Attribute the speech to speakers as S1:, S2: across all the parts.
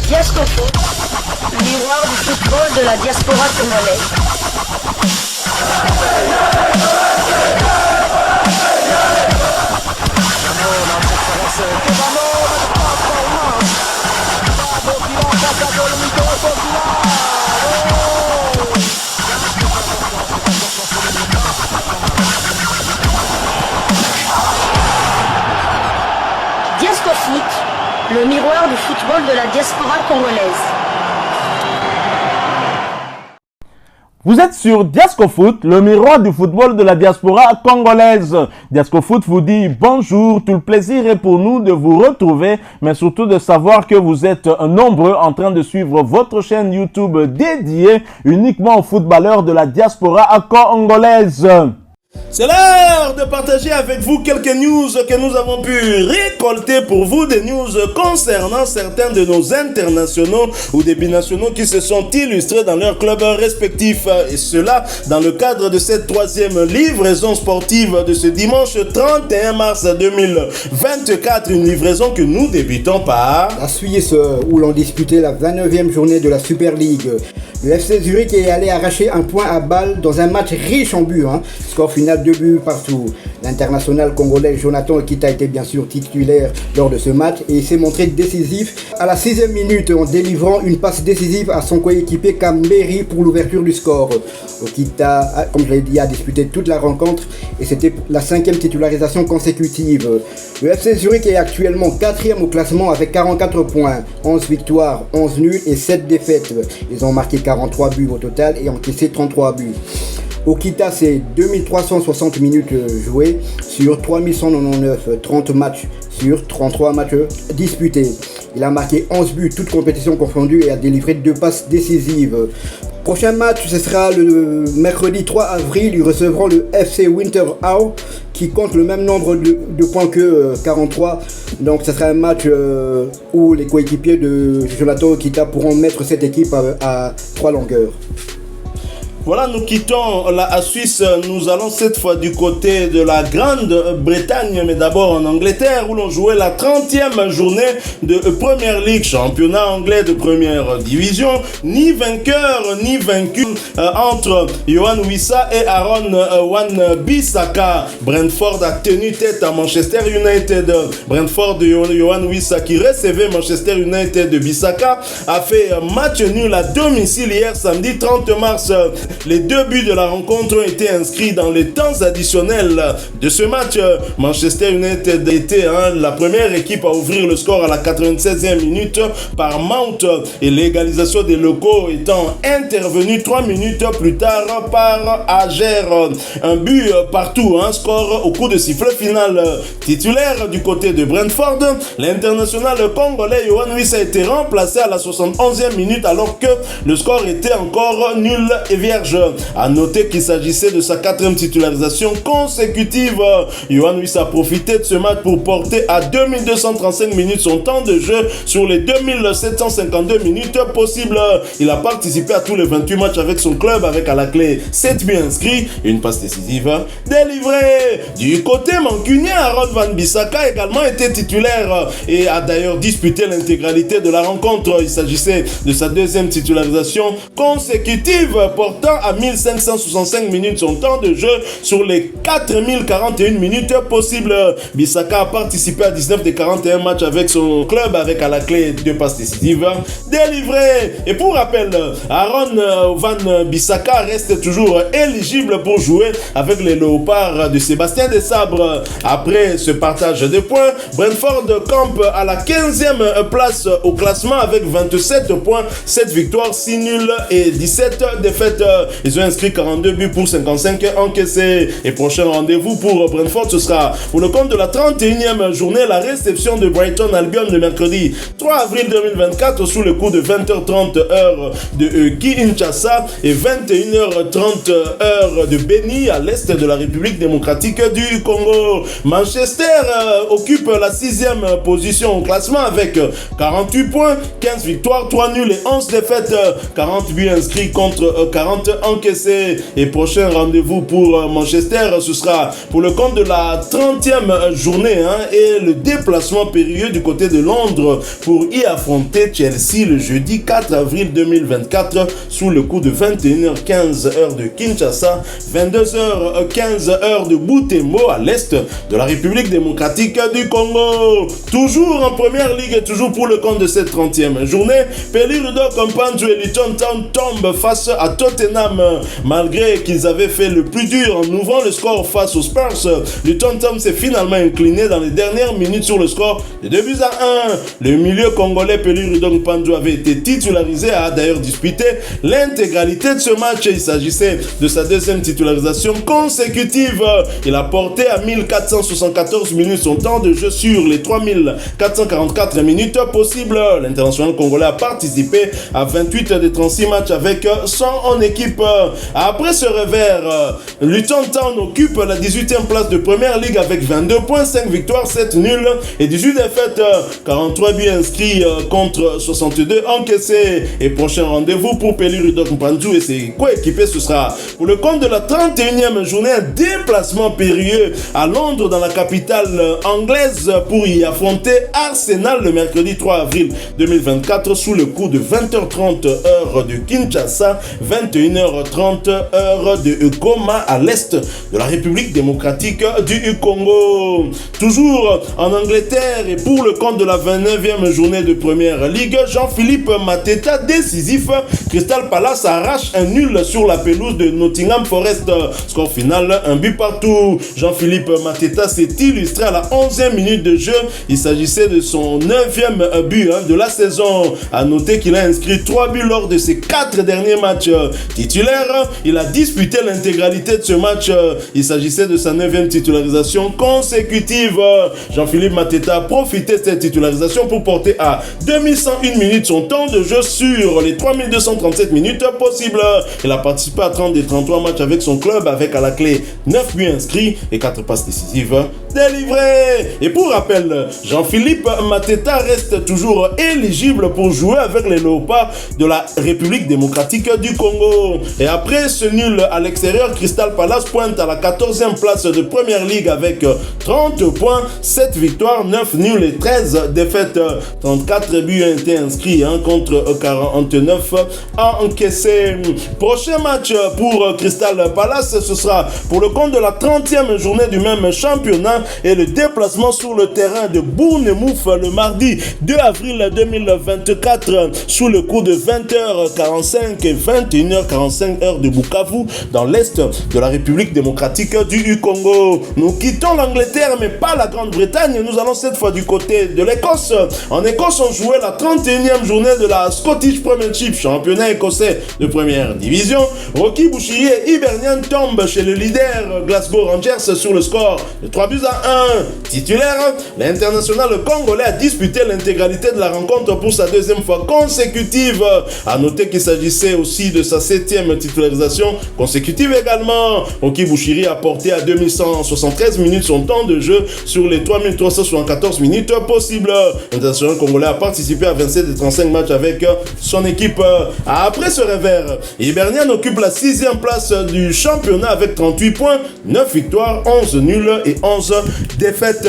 S1: Diasco Foot, miroir du football de la diaspora congolaise. Diasco Foot, le miroir du football de la diaspora congolaise.
S2: Vous êtes sur Diasco Foot, le miroir du football de la diaspora congolaise. Diasco Foot vous dit bonjour, tout le plaisir est pour nous de vous retrouver, mais surtout de savoir que vous êtes nombreux en train de suivre votre chaîne YouTube dédiée uniquement aux footballeurs de la diaspora congolaise.
S3: C'est l'heure de partager avec vous quelques news que nous avons pu récolter pour vous, des news concernant certains de nos internationaux ou des binationaux qui se sont illustrés dans leurs clubs respectifs. Et cela dans le cadre de cette troisième livraison sportive de ce dimanche 31 mars 2024. Une livraison que nous débutons par
S4: la Suisse, où l'on disputait la 29e journée de la Super League. Le FC Zurich est allé arracher un point à Bâle dans un match riche en buts. Score final 2 buts partout. L'international congolais Jonathan Okita était bien sûr titulaire lors de ce match et il s'est montré décisif à la 6e minute en délivrant une passe décisive à son coéquipier Kamberi pour l'ouverture du score. Okita, comme je l'ai dit, a disputé toute la rencontre et c'était la 5e titularisation consécutive. Le FC Zurich est actuellement 4e au classement avec 44 points, 11 victoires, 11 nuls et 7 défaites. Ils ont marqué 43 buts au total et encaissé 33 buts. Okita, c'est 2360 minutes jouées sur 3199, 30 matchs sur 33 matchs disputés. Il a marqué 11 buts, toutes compétitions confondues, et a délivré 2 passes décisives. Prochain match, ce sera le mercredi 3 avril. Ils recevront le FC Winterthur qui compte le même nombre de points que 43. Donc ce sera un match où les coéquipiers de Jonathan Okita pourront mettre cette équipe à 3 longueurs.
S3: Voilà, nous quittons la Suisse, nous allons cette fois du côté de la Grande-Bretagne, mais d'abord en Angleterre, où l'on jouait la 30e journée de Premier League, championnat anglais de première division. Ni vainqueur, ni vaincu entre Yohan Wissa et Aaron Wan-Bissaka. Brentford a tenu tête à Manchester United. Brentford de Yohan Wissa, qui recevait Manchester United de Bissaka, a fait match nul à domicile hier samedi 30 mars. Les 2 buts de la rencontre ont été inscrits dans les temps additionnels de ce match. Manchester United était la première équipe à ouvrir le score à la 96e minute par Mount, et l'égalisation des locaux étant intervenue 3 minutes plus tard par Ager. Un but partout, un score au coup de sifflet final. Titulaire du côté de Brentford, l'international congolais Yohan Wissa a été remplacé à la 71e minute alors que le score était encore nul et vierge. A noter qu'il s'agissait de sa 4e titularisation consécutive. Yohan Wissa a profité de ce match pour porter à 2235 minutes son temps de jeu sur les 2752 minutes possibles. Il a participé à tous les 28 matchs avec son club, avec à la clé 7 buts inscrits et une passe décisive délivrée. Du côté mancunien, Aaron Wan-Bissaka a également été titulaire et a d'ailleurs disputé l'intégralité de la rencontre. Il s'agissait de sa 2e titularisation consécutive, portant à 1565 minutes son temps de jeu sur les 4041 minutes possibles. Bissaka a participé à 19 des 41 matchs avec son club, avec à la clé 2 passes décisives délivrées. Et pour rappel, Aaron Wan-Bissaka reste toujours éligible pour jouer avec les Léopards de Sébastien Desabre. Après ce partage de points, Brentford campe à la 15e place au classement avec 27 points, 7 victoires, 6 nuls et 17 défaites. Ils ont inscrit 42 buts pour 55 encaissés. Et prochain rendez-vous pour Brentford, ce sera pour le compte de la 31e journée, la réception de Brighton Albion le mercredi 3 avril 2024 sous le coup de 20h30 heure de Kinshasa et 21h30 heure de Beni à l'est de la République démocratique du Congo. Manchester occupe la 6e position au classement avec 48 points, 15 victoires, 3 nuls et 11 défaites, 40 buts inscrits contre 40 30 encaissés. Et prochain rendez-vous pour Manchester, ce sera pour le compte de la 30e journée et le déplacement périlleux du côté de Londres pour y affronter Chelsea le jeudi 4 avril 2024 sous le coup de 21h15 heure de Kinshasa, 22h15 heure de Butembo à l'est de la République démocratique du Congo. Toujours en première ligue et toujours pour le compte de cette 30e journée, Pelirudo Kompanju et Luton Town tombent face à Tottenham malgré qu'ils avaient fait le plus dur en ouvrant le score face aux Spurs. Luton Town s'est finalement incliné dans les dernières minutes sur le score de 2-1. Le milieu congolais Pelirudo Kompanju avait été titularisé, a d'ailleurs disputé l'intégralité de ce match. Il s'agissait de sa deuxième titularisation consécutive. Il a porté à 1474 minutes son temps de jeu sur les 3444 minutes possibles. L'international congolais a participé à 28 des 36 matchs avec 100 en équipe. Après ce revers, Luton Town occupe la 18e place de première ligue avec 22 points, 5 victoires, 7 nuls et 18 défaites, 43 buts inscrits contre 62 encaissés. Et prochain rendez-vous pour Pelirudo Kompanju et ses coéquipiers, ce sera pour le compte de la 31e journée, un déplacement périlleux à Londres dans la capitale anglaise pour y affronter Arsenal le mercredi 3 avril 2024 sous le coup de 20h30 heure de Kinshasa, 21h30 heure de Goma à l'est de la République démocratique du Congo. Toujours en Angleterre et pour le compte de la 29e journée de première ligue, Jean-Philippe Mateta décisif, Crystal Palace arrache un nul sur la pelouse de Nottingham Forest. Score final, un but partout. Jean-Philippe Mateta s'est illustré à la 11e minute de jeu. Il s'agissait de son 9e but de la saison. A noter qu'il a inscrit 3 buts lors de ses 4 derniers matchs titulaires. Il a disputé l'intégralité de ce match. Il s'agissait de sa 9e titularisation consécutive. Jean-Philippe Mateta a profité de cette titularisation pour porter à 2101 minutes son temps de jeu sur les 3237 minutes possibles. Il a participé à 30 des 33 matchs avec son club avec à la clé 9 buts inscrits et 4 passes décisives délivrées. Et pour rappel, Jean-Philippe Mateta reste toujours éligible pour jouer avec les Léopards de la République démocratique du Congo. Et après ce nul à l'extérieur, Crystal Palace pointe à la 14e place de première ligue avec 30 points, 7 victoires, 9 nuls et 13 défaites. 34 buts ont été inscrits contre 49 encaissés. Prochain match pour Crystal Palace, ce sera pour le compte de la 30e journée du même championnat et le déplacement sur le terrain de Bournemouth le mardi 2 avril 2024 sous le coup de 20h45 et 21h45 heure de Bukavu dans l'est de la République démocratique du Congo. Nous quittons l'Angleterre mais pas la Grande-Bretagne. Nous allons cette fois du côté de l'Écosse. En Écosse, on jouait la 31e journée de la Scottish Premiership, championnat écossais de première division. Rocky Bouchiri et Hibernian tombent chez le leader Glasgow Rangers sur le score de 3-1. Titulaire, l'international congolais a disputé l'intégralité de la rencontre pour sa deuxième fois consécutive. A noter qu'il s'agissait aussi de sa 7e titularisation consécutive également. Rocky Bouchiri a porté à 2173 minutes son temps de jeu sur les 3374 minutes possibles. L'international congolais a participé à 27 des 35 matchs avec son équipe. Après ce revers, Hibernian occupe la 6e place du championnat avec 38 points, 9 victoires, 11 nuls et 11 défaites.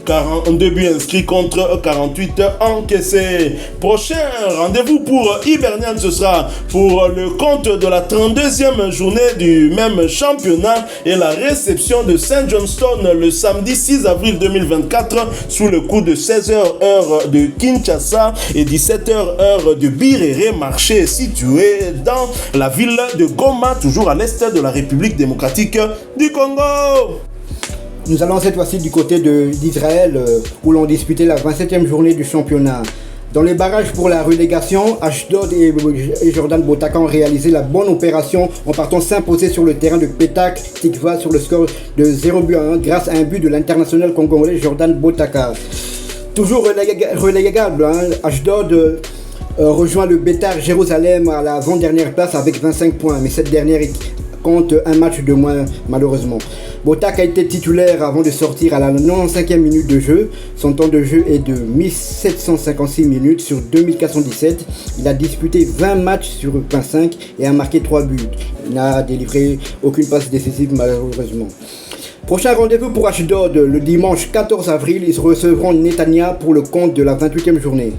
S3: 42 buts inscrits contre 48 encaissés. Prochain rendez-vous pour Hibernian, ce sera pour le compte de la 32e journée du même championnat et la réception de St. Johnstone le samedi 6 avril 2024 sous le coup de 16h heure de Kinshasa et 17h heure de Birere, marché situé dans la ville de Goma, toujours à l'est de la République démocratique du Congo.
S4: Nous allons cette fois-ci du côté d'Israël où l'on disputait la 27e journée du championnat. Dans les barrages pour la relégation, Ashdod et Jordan Botaka ont réalisé la bonne opération en partant s'imposer sur le terrain de Petak Tikva sur le score de 0-1 grâce à un but de l'international congolais Jordan Botaka. Toujours relégable, Ashdod rejoint le Beitar Jérusalem à la avant-dernière place avec 25 points, mais cette dernière compte un match de moins malheureusement. Botak a été titulaire avant de sortir à la 95e minute de jeu. Son temps de jeu est de 1756 minutes sur 2417. Il a disputé 20 matchs sur 25 et a marqué 3 buts. Il n'a délivré aucune passe décisive malheureusement. Prochain rendez-vous pour Ashdod, le dimanche 14 avril, ils recevront Netanya pour le compte de la 28e journée.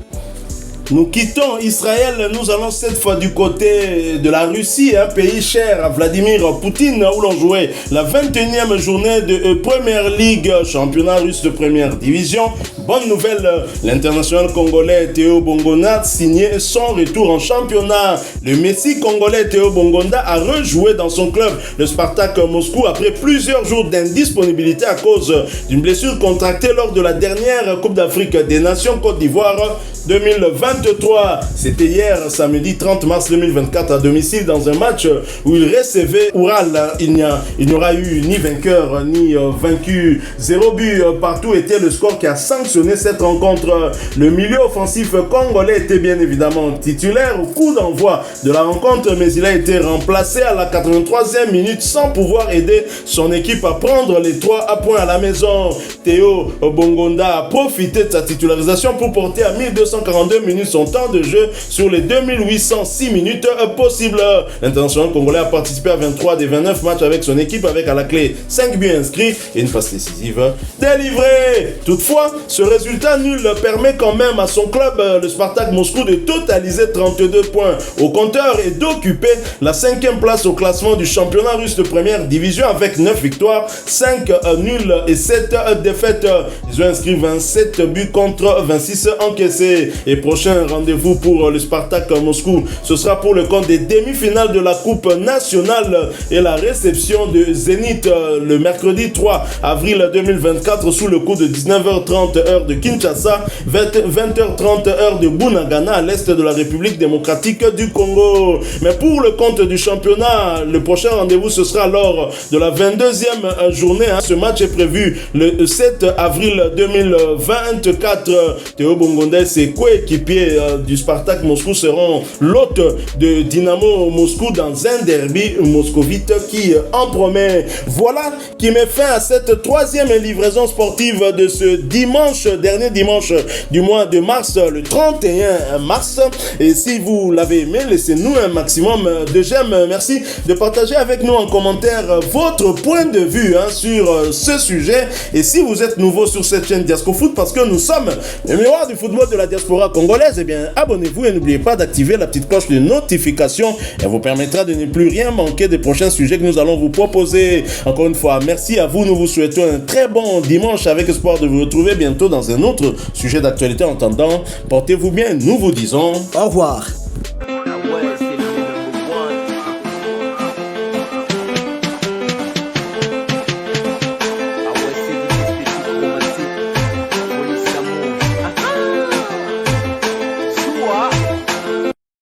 S3: Nous quittons Israël, nous allons cette fois du côté de la Russie, un pays cher à Vladimir Poutine, où l'on jouait la 21e journée de Première Ligue, championnat russe de première division. Bonne nouvelle, l'international congolais Théo Bongonda signé son retour en championnat. Le Messi congolais Théo Bongonda a rejoué dans son club, le Spartak Moscou, après plusieurs jours d'indisponibilité à cause d'une blessure contractée lors de la dernière Coupe d'Afrique des Nations Côte d'Ivoire 2023. C'était hier, samedi 30 mars 2024, à domicile dans un match où il recevait Oural. Il n'y aura eu ni vainqueur ni vaincu. 0 but partout était le score qui a sanctionné cette rencontre. Le milieu offensif congolais était bien évidemment titulaire au coup d'envoi de la rencontre, mais il a été remplacé à la 83e minute sans pouvoir aider son équipe à prendre les 3 points à la maison. Théo Bongonda a profité de sa titularisation pour porter à 1242 minutes son temps de jeu sur les 2806 minutes possibles. L'international congolais a participé à 23 des 29 matchs avec son équipe, avec à la clé 5 buts inscrits et une passe décisive délivrée. Toutefois, ce résultat nul permet quand même à son club, le Spartak Moscou, de totaliser 32 points au compteur et d'occuper la 5e place au classement du championnat russe de première division avec 9 victoires, 5 nuls et 7 défaites. Ils ont inscrit 27 buts contre 26 encaissés. Et prochain rendez-vous pour le Spartak Moscou, ce sera pour le compte des demi-finales de la Coupe nationale et la réception de Zénith le mercredi 3 avril 2024 sous le coup de 19h30 heure de Kinshasa, 20h30 heure de Bunagana à l'est de la République démocratique du Congo. Mais pour le compte du championnat, le prochain rendez-vous ce sera lors de la 22e journée. Ce match est prévu le 7 avril 2024. Théo Bongonda et ses coéquipiers du Spartak Moscou seront l'hôte de Dynamo Moscou dans un derby moscovite qui en promet. Voilà qui met fin à cette 3e livraison sportive de ce dernier dimanche du mois de mars, le 31 mars. Et si vous l'avez aimé, laissez-nous un maximum de j'aime. Merci de partager avec nous en commentaire votre point de vue sur ce sujet. Et si vous êtes nouveau sur cette chaîne Diasco Foot, parce que nous sommes le miroir du football de la diaspora congolaise, eh bien abonnez-vous et n'oubliez pas d'activer la petite cloche de notification. Elle vous permettra de ne plus rien manquer des prochains sujets que nous allons vous proposer. Encore une fois, merci à vous. Nous vous souhaitons un très bon dimanche avec espoir de vous retrouver bientôt dans un autre sujet d'actualité. En attendant, portez-vous bien. Nous vous disons
S4: au revoir.